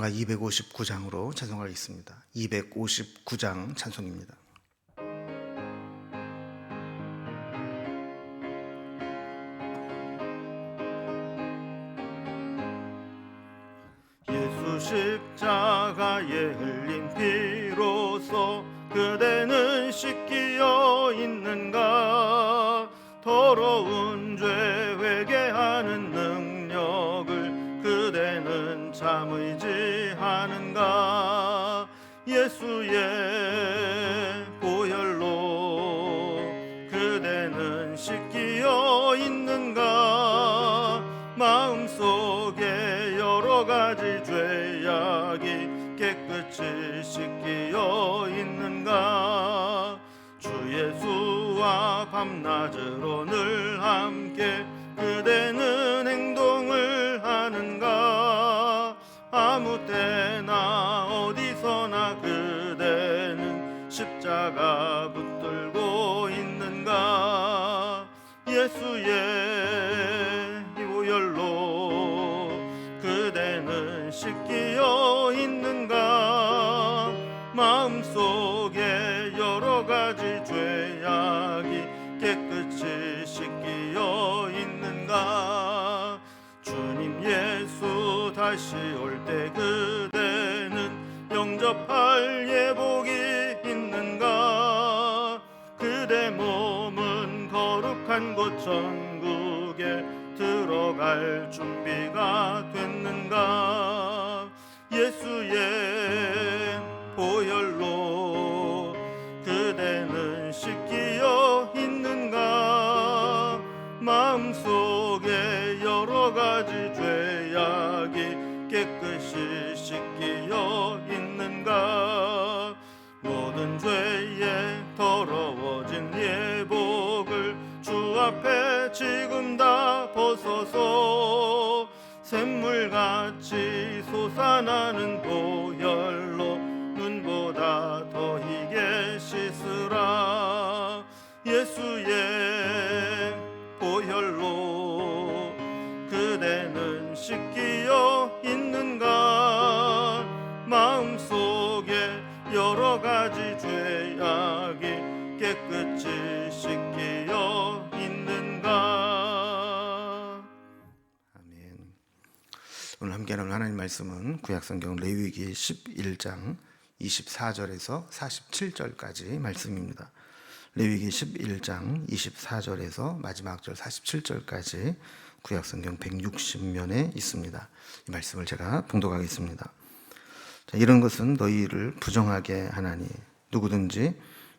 찬송가 259장으로 찬송하겠습니다. 259장 찬송입니다. 예수 십자가에 흘린 피로써 그대는 씻기어 있는가? 더러운 죄 회개하는 능력을 그대는 참 의지하는가? 예수의 보혈로 그대는 씻기어 있는가? 마음속에 여러 가지 죄악이 깨끗이 씻기어 있는가? 주 예수와 밤낮으로 늘 함께 그대는 행동을 하는가? 아무 때나 어디서나 그대는 십자가 붙들고 있는가? 예수의 보혈로 그대는 씻기어 있는가? 마음속에 여러 가지 죄악이 깨끗이 씻기어 있는가? 주님 예수 다시 올 때 그대는 영접할 예복이 있는가? 그대 몸은 거룩한 곳 천국에 들어갈 준비가 됐는가? 예수의 보혈로 그대는 씻기어 있는가? 마음속에 여러 가지 죄악이 깨끗이 씻기어 있는가? 모든 죄에 더러워진 예복을 주 앞에 지금 다 벗어서 샘물같이 솟아나는 보혈로 눈보다 더 희게 씻으라. 예수의 보혈로 그대는 씻기어 있는가? 마음속에 여러 가지 죄악이 깨끗이 씻기어 있는가? 아멘. 오늘 함께 나눌 하나님 말씀은 구약성경 레위기 11장 24절에서 47절까지 말씀입니다. 레위기 11장 24절에서 마지막 절 47절까지 구약성경 160면에 있습니다. 이 말씀을 제가 봉독하겠습니다. 이런 것은 너희를 부정하게 하나니 누구든지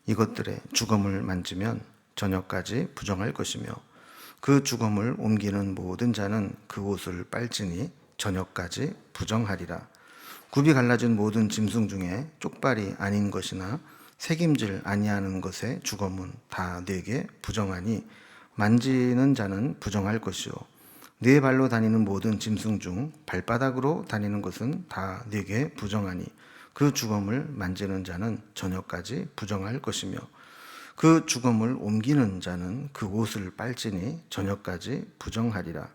이것들의 주검을 만지면 저녁까지 부정할 것이며 그 주검을 옮기는 모든 자는 그 옷을 빨지니 저녁까지 부정하리라. 굽이 갈라진 모든 짐승 중에 쪽발이 아닌 것이나 새김질 아니하는 것의 주검은 다 네게 부정하니 만지는 자는 부정할 것이요 네 발로 다니는 모든 짐승 중 발바닥으로 다니는 것은 다 네게 부정하니 그 주검을 만지는 자는 저녁까지 부정할 것이며 그 주검을 옮기는 자는 그 옷을 빨지니 저녁까지 부정하리라.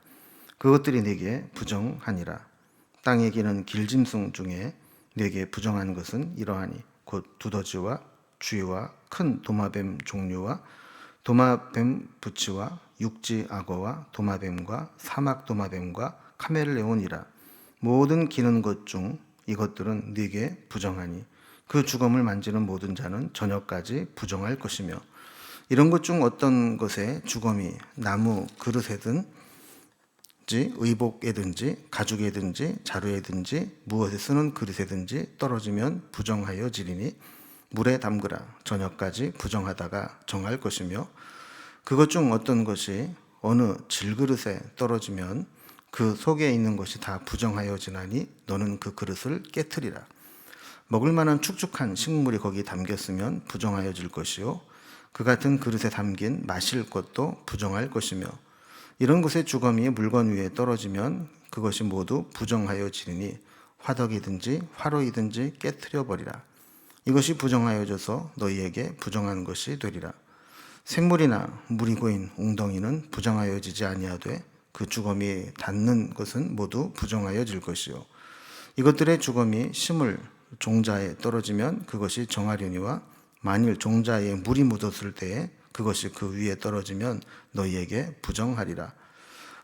그것들이 네게 부정하니라. 땅에 기는 길짐승 중에 네게 부정한 것은 이러하니 곧 두더지와 쥐와 큰 도마뱀 종류와 도마뱀 부치와 육지 악어와 도마뱀과 사막 도마뱀과 카멜레온이라. 모든 기는 것 중 이것들은 네게 부정하니 그 주검을 만지는 모든 자는 저녁까지 부정할 것이며 이런 것 중 어떤 것에 주검이 나무 그릇에든지 의복에든지 가죽에든지 자루에든지 무엇에 쓰는 그릇에든지 떨어지면 부정하여 지리니 물에 담그라. 저녁까지 부정하다가 정할 것이며 그것 중 어떤 것이 어느 질그릇에 떨어지면 그 속에 있는 것이 다 부정하여 지나니 너는 그 그릇을 깨트리라. 먹을 만한 축축한 식물이 거기 담겼으면 부정하여질 것이요 그 같은 그릇에 담긴 마실 것도 부정할 것이며 이런 것의 주검이 물건 위에 떨어지면 그것이 모두 부정하여지리니 화덕이든지 화로이든지 깨트려 버리라. 이것이 부정하여져서 너희에게 부정한 것이 되리라. 샘물이나 물이 고인 웅덩이는 부정하여지지 아니하되 그 주검이 닿는 것은 모두 부정하여질 것이요 이것들의 죽음이 심을 종자에 떨어지면 그것이 정하려니와 만일 종자에 물이 묻었을 때에 그것이 그 위에 떨어지면 너희에게 부정하리라.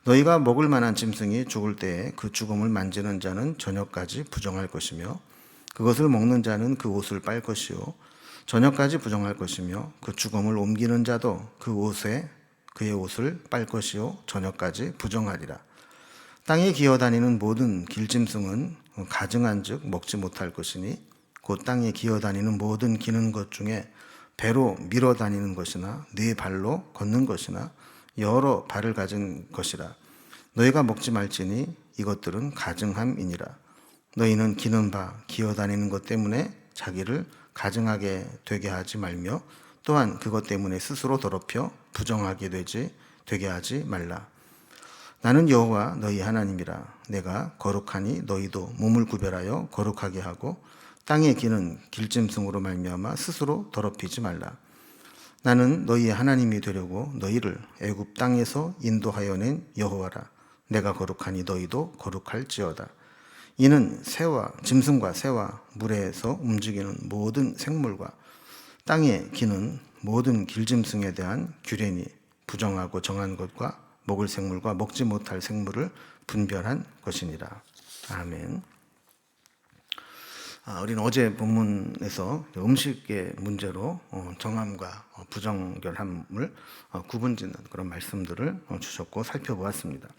너희가 먹을 만한 짐승이 죽을 때에 그 죽음을 만지는 자는 저녁까지 부정할 것이며 그것을 먹는 자는 그 옷을 빨 것이요 저녁까지 부정할 것이며 그 죽음을 옮기는 자도 그의 옷을 빨 것이요 저녁까지 부정하리라. 땅에 기어다니는 모든 길짐승은 가증한즉 먹지 못할 것이니 곧 땅에 기어다니는 모든 기는 것 중에 배로 밀어 다니는 것이나 네 발로 걷는 것이나 여러 발을 가진 것이라. 너희가 먹지 말지니 이것들은 가증함이니라. 너희는 기는 바 기어다니는 것 때문에 자기를 가증하게 되게 하지 말며 또한 그것 때문에 스스로 더럽혀 부정하게 되게 하지 말라. 나는 여호와 너희 하나님이라. 내가 거룩하니 너희도 몸을 구별하여 거룩하게 하고 땅에 기는 길짐승으로 말미암아 스스로 더럽히지 말라. 나는 너희의 하나님이 되려고 너희를 애굽 땅에서 인도하여 낸 여호와라. 내가 거룩하니 너희도 거룩할지어다. 이는 짐승과 새와 물에서 움직이는 모든 생물과 땅에 기는 모든 길짐승에 대한 규례니 부정하고 정한 것과 먹을 생물과 먹지 못할 생물을 분별한 것이니라. 아멘. 우리는 어제 본문에서 음식의 문제로 정함과 부정결함을 구분짓는 그런 말씀들을 주셨고 살펴보았습니다.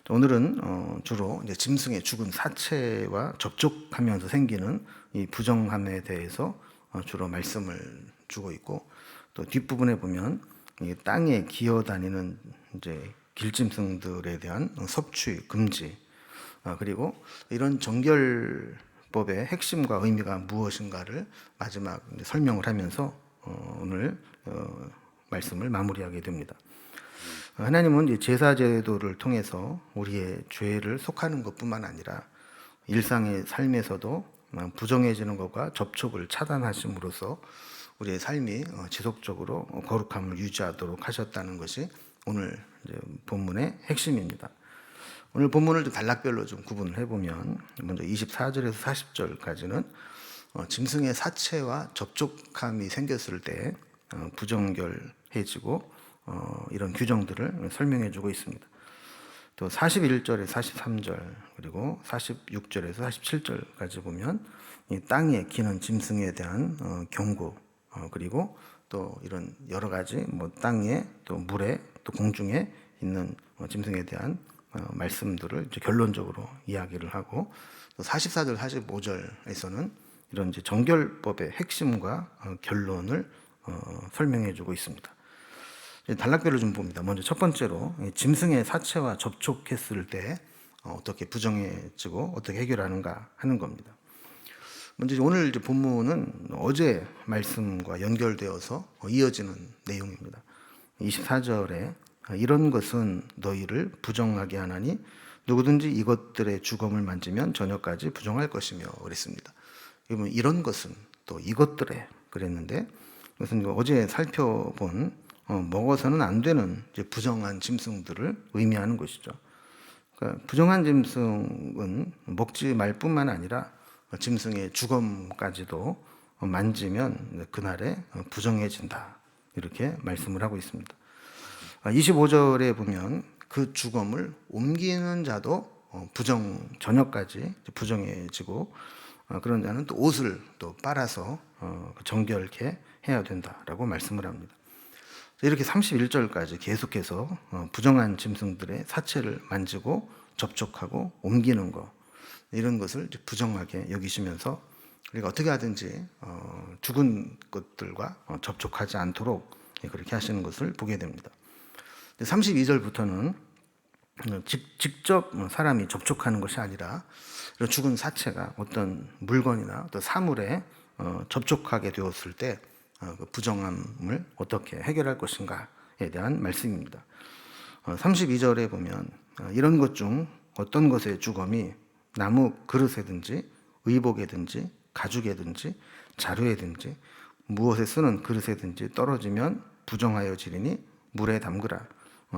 오늘은 주로 이제 짐승의 죽은 사체와 접촉하면서 생기는 이 부정함에 대해서 주로 말씀을 주고 있고 또 뒷부분에 보면 이 땅에 기어다니는 이제 길짐승들에 대한 섭취 금지 그리고 이런 정결법의 핵심과 의미가 무엇인가를 마지막 설명을 하면서 오늘 말씀을 마무리하게 됩니다. 하나님은 제사 제도를 통해서 우리의 죄를 속하는 것뿐만 아니라 일상의 삶에서도 부정해지는 것과 접촉을 차단하심으로써 우리의 삶이 지속적으로 거룩함을 유지하도록 하셨다는 것이 오늘 본문의 핵심입니다. 오늘 본문을 단락별로 좀 구분을 해보면 먼저 24절에서 40절까지는 짐승의 사체와 접촉함이 생겼을 때 부정결해지고 이런 규정들을 설명해 주고 있습니다. 또 41절에 43절 그리고 46절에서 47절까지 보면 이 땅에 기는 짐승에 대한 경고 그리고 또 이런 여러 가지 땅에 또 물에 또 공중에 있는 짐승에 대한 말씀들을 이제 결론적으로 이야기를 하고 또 44절 45절에서는 이런 이제 정결법의 핵심과 결론을 설명해 주고 있습니다. 단락별로 좀 봅니다. 먼저 첫 번째로 짐승의 사체와 접촉했을 때 어떻게 부정해지고 어떻게 해결하는가 하는 겁니다. 먼저 오늘 이제 본문은 어제 말씀과 연결되어서 이어지는 내용입니다. 24절에 이런 것은 너희를 부정하게 하나니 누구든지 이것들의 죽음을 만지면 저녁까지 부정할 것이며 그랬습니다. 이런 것은 또 이것들의 그랬는데 그것은 어제 살펴본 먹어서는 안 되는 이제 부정한 짐승들을 의미하는 것이죠. 그러니까 부정한 짐승은 먹지 말 뿐만 아니라 짐승의 죽음까지도 만지면 그날에 부정해진다. 이렇게 말씀을 하고 있습니다. 25절에 보면 그 죽음을 옮기는 자도 저녁까지 부정해지고 그런 자는 또 옷을 또 빨아서 정결케 해야 된다라고 말씀을 합니다. 이렇게 31절까지 계속해서 부정한 짐승들의 사체를 만지고 접촉하고 옮기는 것 이런 것을 부정하게 여기시면서 우리가 어떻게 하든지 죽은 것들과 접촉하지 않도록 그렇게 하시는 것을 보게 됩니다. 32절부터는 직접 사람이 접촉하는 것이 아니라 죽은 사체가 어떤 물건이나 또 사물에 접촉하게 되었을 때 그 부정함을 어떻게 해결할 것인가에 대한 말씀입니다. 32절에 보면 이런 것 중 어떤 것의 죽음이 나무 그릇에든지 의복에든지 가죽에든지 자루에든지 무엇에 쓰는 그릇에든지 떨어지면 부정하여지리니 물에 담그라.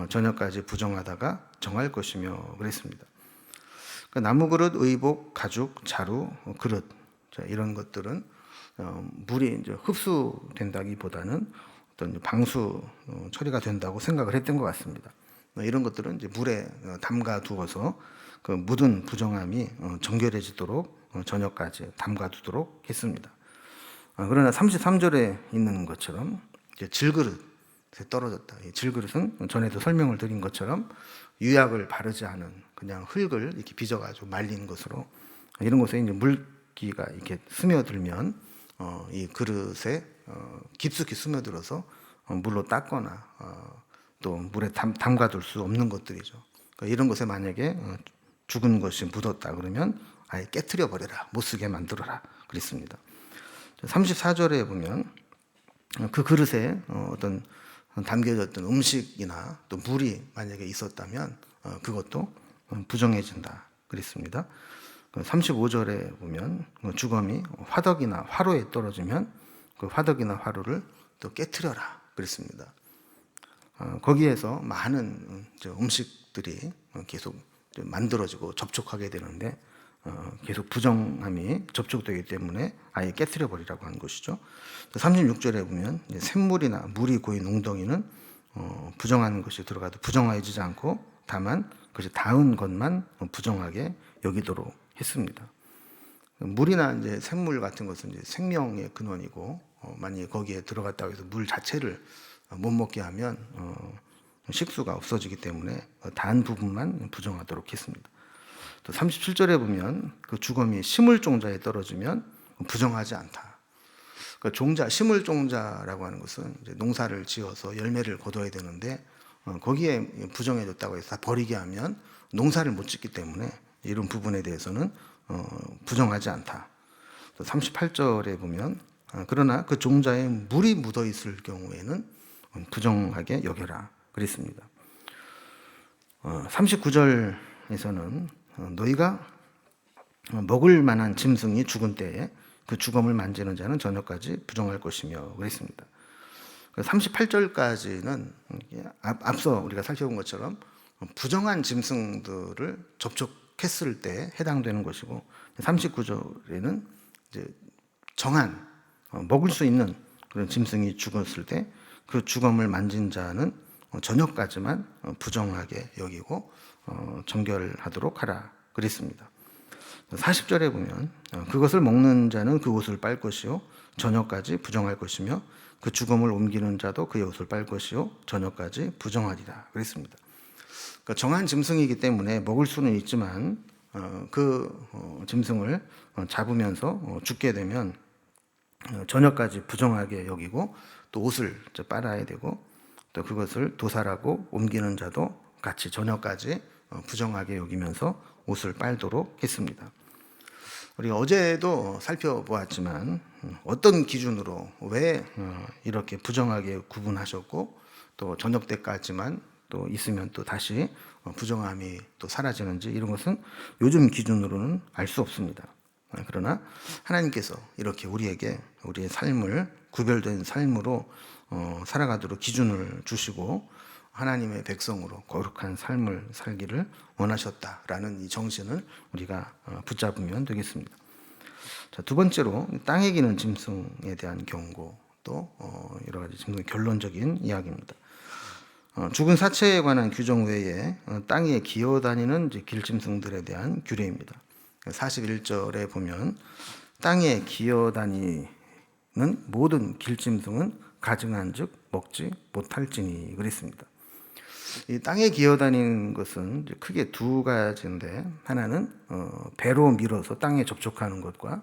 저녁까지 부정하다가 정할 것이며 그랬습니다. 나무 그릇, 의복, 가죽, 자루, 그릇 이런 것들은 물이 이제 흡수된다기보다는 어떤 방수 처리가 된다고 생각을 했던 것 같습니다. 이런 것들은 이제 물에 담가 두어서 그 묻은 부정함이 정결해지도록 저녁까지 담가 두도록 했습니다. 그러나 33절에 있는 것처럼 이제 질그릇에 떨어졌다. 이 질그릇은 전에도 설명을 드린 것처럼 유약을 바르지 않은 그냥 흙을 이렇게 빚어가지고 말린 것으로 이런 곳에 이제 물기가 이렇게 스며들면 이 그릇에 깊숙이 스며들어서 물로 닦거나 또 물에 담가둘 수 없는 것들이죠. 그러니까 이런 것에 만약에 죽은 것이 묻었다 그러면 아예 깨트려 버려라, 못 쓰게 만들어라 그랬습니다. 34절에 보면 그 그릇에 어떤 담겨졌던 음식이나 또 물이 만약에 있었다면 그것도 부정해진다 그랬습니다. 35절에 보면 주검이 화덕이나 화로에 떨어지면 그 화덕이나 화로를 또 깨트려라 그랬습니다. 거기에서 많은 음식들이 계속 만들어지고 접촉하게 되는데 계속 부정함이 접촉되기 때문에 아예 깨트려 버리라고 하는 것이죠. 36절에 보면 샘물이나 물이 고인 웅덩이는 부정한 것이 들어가도 부정하여지지 않고 다만 그것이 닿은 것만 부정하게 여기도록 했습니다. 물이나 이제 샘물 같은 것은 이제 생명의 근원이고 만약에 거기에 들어갔다고 해서 물 자체를 못 먹게 하면 식수가 없어지기 때문에 닿은 부분만 부정하도록 했습니다. 또 37절에 보면 그 주검이 식물종자에 떨어지면 부정하지 않다. 그 종자, 식물종자라고 하는 것은 이제 농사를 지어서 열매를 거둬야 되는데 거기에 부정해졌다고 해서 다 버리게 하면 농사를 못 짓기 때문에 이런 부분에 대해서는 부정하지 않다. 또 38절에 보면 그러나 그 종자에 물이 묻어 있을 경우에는 부정하게 여겨라 그랬습니다. 39절에서는 너희가 먹을 만한 짐승이 죽은 때에 그 주검을 만지는 자는 저녁까지 부정할 것이며 그랬습니다. 38절까지는 앞서 우리가 살펴본 것처럼 부정한 짐승들을 접촉했을 때 해당되는 것이고 39절에는 이제 정한 먹을 수 있는 그런 짐승이 죽었을 때 그 주검을 만진 자는 저녁까지만 부정하게 여기고 정결하도록 하라 그랬습니다. 40절에 보면 그것을 먹는 자는 그 옷을 빨 것이요 저녁까지 부정할 것이며 그 주검을 옮기는 자도 그의 옷을 빨 것이요 저녁까지 부정하리라 그랬습니다. 그러니까 정한 짐승이기 때문에 먹을 수는 있지만 그 짐승을 잡으면서 죽게 되면 저녁까지 부정하게 여기고 또 옷을 빨아야 되고 또 그것을 도살하고 옮기는 자도 같이 저녁까지 부정하게 여기면서 옷을 빨도록 했습니다. 우리가 어제도 살펴보았지만 어떤 기준으로 왜 이렇게 부정하게 구분하셨고 또 저녁 때까지만 또 있으면 또 다시 부정함이 또 사라지는지 이런 것은 요즘 기준으로는 알 수 없습니다. 그러나 하나님께서 이렇게 우리에게 우리의 삶을 구별된 삶으로 살아가도록 기준을 주시고 하나님의 백성으로 거룩한 삶을 살기를 원하셨다라는 이 정신을 우리가 붙잡으면 되겠습니다. 자, 두 번째로 땅에 기는 짐승에 대한 경고 또 여러 가지 짐승의 결론적인 이야기입니다. 죽은 사체에 관한 규정 외에 땅에 기어다니는 길짐승들에 대한 규례입니다. 41절에 보면 땅에 기어다니는 모든 길짐승은 가증한즉 먹지 못할지니 그랬습니다. 이 땅에 기어다니는 것은 크게 두 가지인데 하나는 배로 밀어서 땅에 접촉하는 것과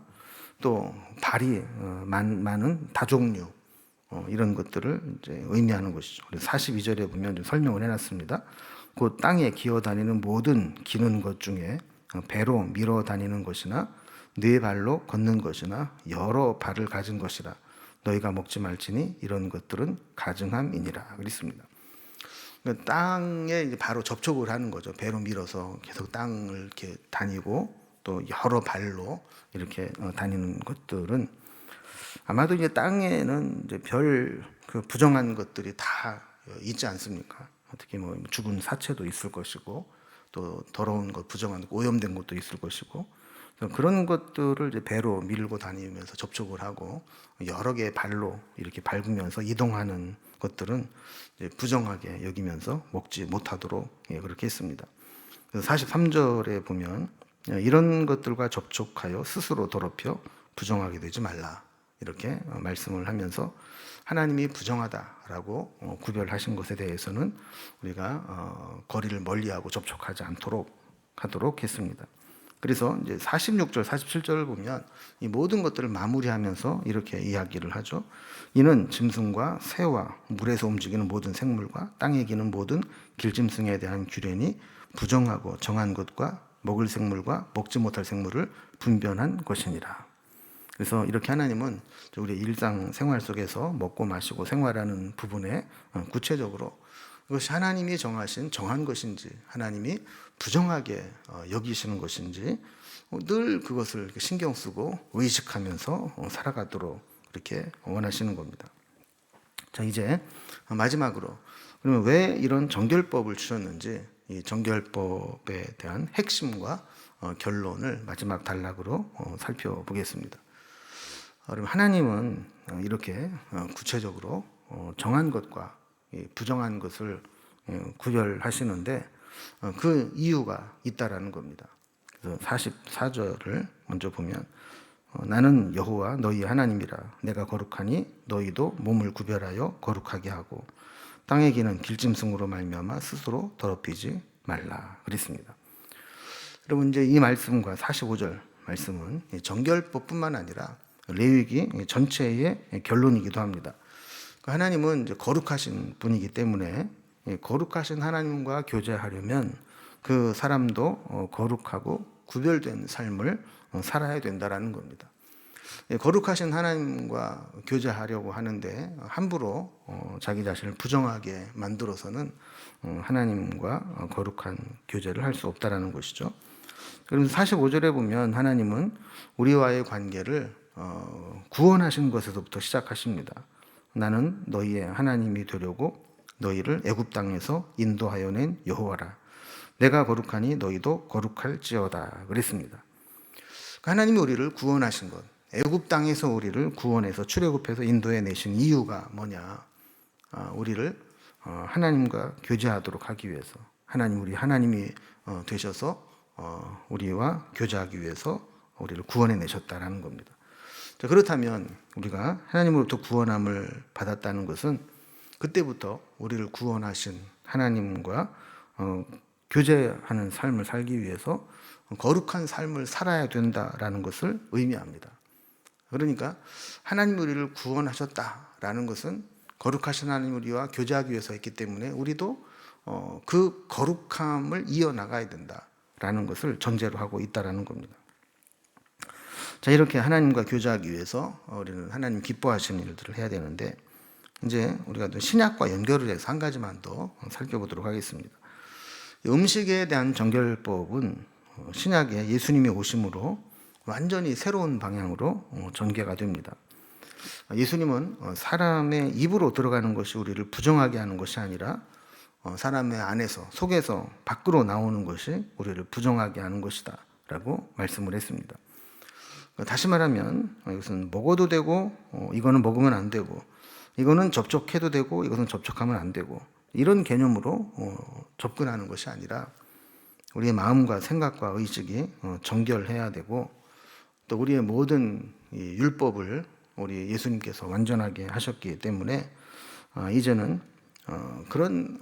또 발이 많은 다종류 이런 것들을 이제 의미하는 것이죠. 그래서 42절에 보면 좀 설명을 해놨습니다. 곧 땅에 기어다니는 모든 기는 것 중에 배로 밀어 다니는 것이나 네 발로 걷는 것이나 여러 발을 가진 것이라 너희가 먹지 말지니 이런 것들은 가증함이니라 그랬습니다. 땅에 이제 바로 접촉을 하는 거죠. 배로 밀어서 계속 땅을 이렇게 다니고 또 여러 발로 이렇게 다니는 것들은 아마도 이제 땅에는 이제 그 부정한 것들이 다 있지 않습니까? 특히 뭐 죽은 사체도 있을 것이고 또 더러운 것, 부정한 것, 오염된 것도 있을 것이고, 그런 것들을 이제 배로 밀고 다니면서 접촉을 하고 여러 개의 발로 이렇게 밟으면서 이동하는 것들은 이제 부정하게 여기면서 먹지 못하도록 그렇게 했습니다. 그래서 43절에 보면 이런 것들과 접촉하여 스스로 더럽혀 부정하게 되지 말라, 이렇게 말씀을 하면서 하나님이 부정하다라고 구별하신 것에 대해서는 우리가 거리를 멀리하고 접촉하지 않도록 하도록 했습니다. 그래서 이제 46절, 47절을 보면 이 모든 것들을 마무리하면서 이렇게 이야기를 하죠. 이는 짐승과 새와 물에서 움직이는 모든 생물과 땅에 기는 모든 길짐승에 대한 규례니 부정하고 정한 것과 먹을 생물과 먹지 못할 생물을 분별한 것이니라. 그래서 이렇게 하나님은 우리 일상 생활 속에서 먹고 마시고 생활하는 부분에 구체적으로 그것이 하나님이 정한 것인지 하나님이 부정하게 여기시는 것인지 늘 그것을 신경 쓰고 의식하면서 살아가도록 그렇게 원하시는 겁니다. 자, 이제 마지막으로 그러면 왜 이런 정결법을 주셨는지 이 정결법에 대한 핵심과 결론을 마지막 단락으로 살펴보겠습니다. 그럼 하나님은 이렇게 구체적으로 정한 것과 부정한 것을 구별하시는데 그 이유가 있다라는 겁니다. 그래서 44절을 먼저 보면 나는 여호와 너희 하나님이라 내가 거룩하니 너희도 몸을 구별하여 거룩하게 하고 땅에 기는 길짐승으로 말미암아 스스로 더럽히지 말라 그랬습니다. 여러분, 이제 이 말씀과 45절 말씀은 정결법뿐만 아니라 레위기 전체의 결론이기도 합니다. 하나님은 이제 거룩하신 분이기 때문에 거룩하신 하나님과 교제하려면 그 사람도 거룩하고 구별된 삶을 살아야 된다라는 겁니다. 거룩하신 하나님과 교제하려고 하는데 함부로 자기 자신을 부정하게 만들어서는 하나님과 거룩한 교제를 할 수 없다라는 것이죠. 그러면서 45절에 보면 하나님은 우리와의 관계를 구원하신 것에서부터 시작하십니다. 나는 너희의 하나님이 되려고 너희를 애굽 땅에서 인도하여 낸 여호와라. 내가 거룩하니 너희도 거룩할지어다 그랬습니다. 하나님이 우리를 구원하신 것, 애굽 땅에서 우리를 구원해서 출애굽해서 인도해 내신 이유가 뭐냐? 우리를 하나님과 교제하도록 하기 위해서, 우리 하나님이 되셔서 우리와 교제하기 위해서 우리를 구원해 내셨다라는 겁니다. 자, 그렇다면 우리가 하나님으로부터 구원함을 받았다는 것은 그때부터 우리를 구원하신 하나님과 교제하는 삶을 살기 위해서 거룩한 삶을 살아야 된다라는 것을 의미합니다. 그러니까 하나님 우리를 구원하셨다라는 것은 거룩하신 하나님 우리와 교제하기 위해서 했기 때문에 우리도 그 거룩함을 이어나가야 된다라는 것을 전제로 하고 있다라는 겁니다. 자, 이렇게 하나님과 교제하기 위해서 우리는 하나님 기뻐하시는 일들을 해야 되는데 이제 우리가 또 신약과 연결을 해서 한 가지만 더 살펴보도록 하겠습니다. 음식에 대한 정결법은 신약에 예수님이 오심으로 완전히 새로운 방향으로 전개가 됩니다. 예수님은 사람의 입으로 들어가는 것이 우리를 부정하게 하는 것이 아니라 사람의 안에서, 속에서 밖으로 나오는 것이 우리를 부정하게 하는 것이다 라고 말씀을 했습니다. 다시 말하면 이것은 먹어도 되고 이거는 먹으면 안 되고 이거는 접촉해도 되고 이것은 접촉하면 안 되고 이런 개념으로 접근하는 것이 아니라 우리의 마음과 생각과 의식이 정결해야 되고 또 우리의 모든 율법을 우리 예수님께서 완전하게 하셨기 때문에 이제는 그런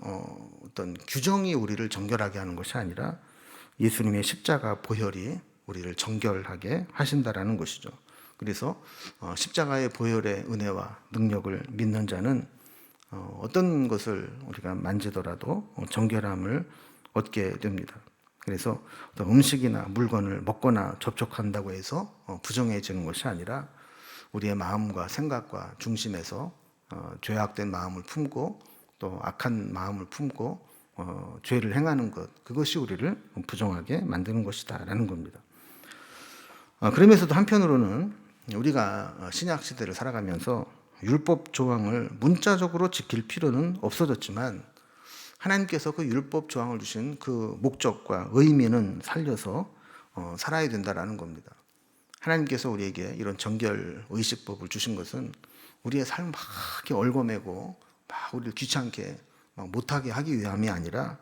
어떤 규정이 우리를 정결하게 하는 것이 아니라 예수님의 십자가 보혈이 우리를 정결하게 하신다라는 것이죠. 그래서 십자가의 보혈의 은혜와 능력을 믿는 자는 어떤 것을 우리가 만지더라도 정결함을 얻게 됩니다. 그래서 어떤 음식이나 물건을 먹거나 접촉한다고 해서 부정해지는 것이 아니라 우리의 마음과 생각과 중심에서 죄악된 마음을 품고 또 악한 마음을 품고 죄를 행하는 것, 그것이 우리를 부정하게 만드는 것이다라는 겁니다. 그러면서도 한편으로는 우리가 신약 시대를 살아가면서 율법 조항을 문자적으로 지킬 필요는 없어졌지만 하나님께서 그 율법 조항을 주신 그 목적과 의미는 살려서 살아야 된다라는 겁니다. 하나님께서 우리에게 이런 정결 의식법을 주신 것은 우리의 삶을 막 이렇게 얽어매고 막 우리를 귀찮게 막 못하게 하기 위함이 아니라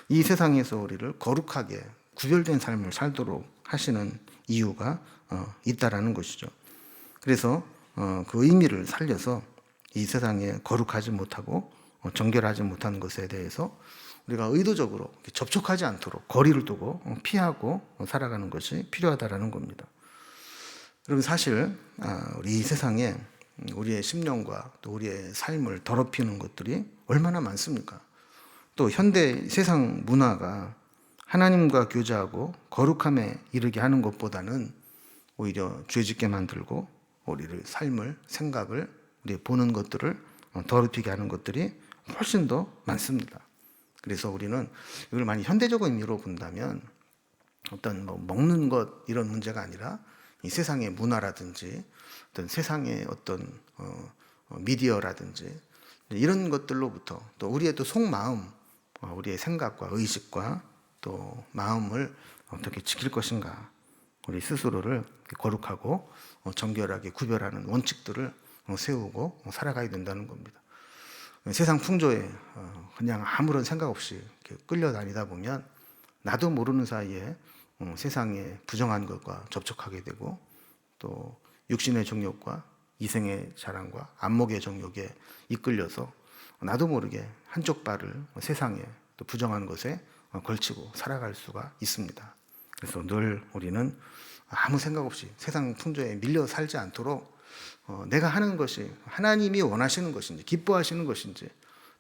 이 세상에서 우리를 거룩하게 구별된 삶을 살도록 하시는 이유가 있다라는 것이죠. 그래서 그 의미를 살려서 이 세상에 거룩하지 못하고 정결하지 못한 것에 대해서 우리가 의도적으로 접촉하지 않도록 거리를 두고 피하고 살아가는 것이 필요하다라는 겁니다. 여러분, 사실 우리 이 세상에 우리의 심령과 또 우리의 삶을 더럽히는 것들이 얼마나 많습니까? 또 현대 세상 문화가 하나님과 교제하고 거룩함에 이르게 하는 것보다는 오히려 죄짓게 만들고 우리를 삶을, 생각을, 우리 보는 것들을 더럽히게 하는 것들이 훨씬 더 많습니다. 그래서 우리는 이걸 많이 현대적 의미로 본다면 어떤 먹는 것 이런 문제가 아니라 이 세상의 문화라든지 어떤 세상의 어떤 미디어라든지 이런 것들로부터 또 우리의 또 속마음, 우리의 생각과 의식과 또 마음을 어떻게 지킬 것인가, 우리 스스로를 거룩하고 정결하게 구별하는 원칙들을 세우고 살아가야 된다는 겁니다. 세상 풍조에 그냥 아무런 생각 없이 이렇게 끌려다니다 보면 나도 모르는 사이에 세상의 부정한 것과 접촉하게 되고 또 육신의 정욕과 이생의 자랑과 안목의 정욕에 이끌려서 나도 모르게 한쪽 발을 세상에 또 부정한 것에 걸치고 살아갈 수가 있습니다. 그래서 늘 우리는 아무 생각 없이 세상 풍조에 밀려 살지 않도록 내가 하는 것이 하나님이 원하시는 것인지 기뻐하시는 것인지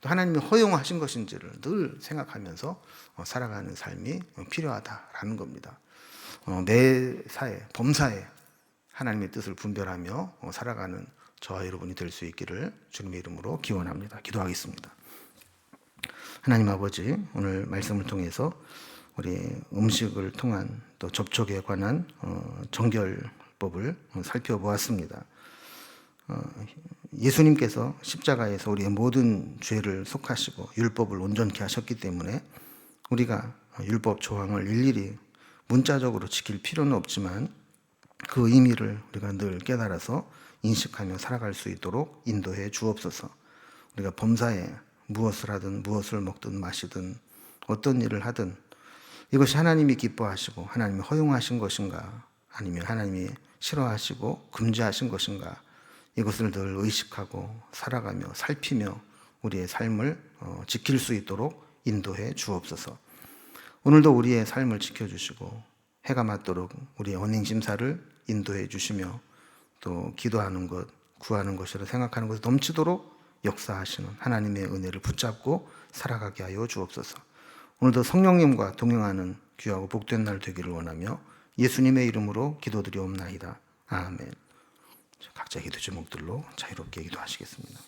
또 하나님이 허용하신 것인지를 늘 생각하면서 살아가는 삶이 필요하다라는 겁니다. 매 사에 범사에 하나님의 뜻을 분별하며 살아가는 저와 여러분이 될 수 있기를 주님의 이름으로 기원합니다. 기도하겠습니다. 하나님 아버지, 오늘 말씀을 통해서 우리 음식을 통한 또 접촉에 관한 정결법을 살펴보았습니다. 예수님께서 십자가에서 우리의 모든 죄를 속하시고 율법을 온전케 하셨기 때문에 우리가 율법 조항을 일일이 문자적으로 지킬 필요는 없지만 그 의미를 우리가 늘 깨달아서 인식하며 살아갈 수 있도록 인도해 주옵소서. 우리가 범사에 무엇을 하든 무엇을 먹든 마시든 어떤 일을 하든 이것이 하나님이 기뻐하시고 하나님이 허용하신 것인가 아니면 하나님이 싫어하시고 금지하신 것인가, 이것을 늘 의식하고 살아가며 살피며 우리의 삶을 지킬 수 있도록 인도해 주옵소서. 오늘도 우리의 삶을 지켜주시고 해가 맞도록 우리의 언행심사를 인도해 주시며 또 기도하는 것, 구하는 것이라 생각하는 것을 넘치도록 역사하시는 하나님의 은혜를 붙잡고 살아가게 하여 주옵소서. 오늘도 성령님과 동행하는 귀하고 복된 날 되기를 원하며 예수님의 이름으로 기도드리옵나이다. 아멘. 각자 기도 제목들로 자유롭게 기도하시겠습니다.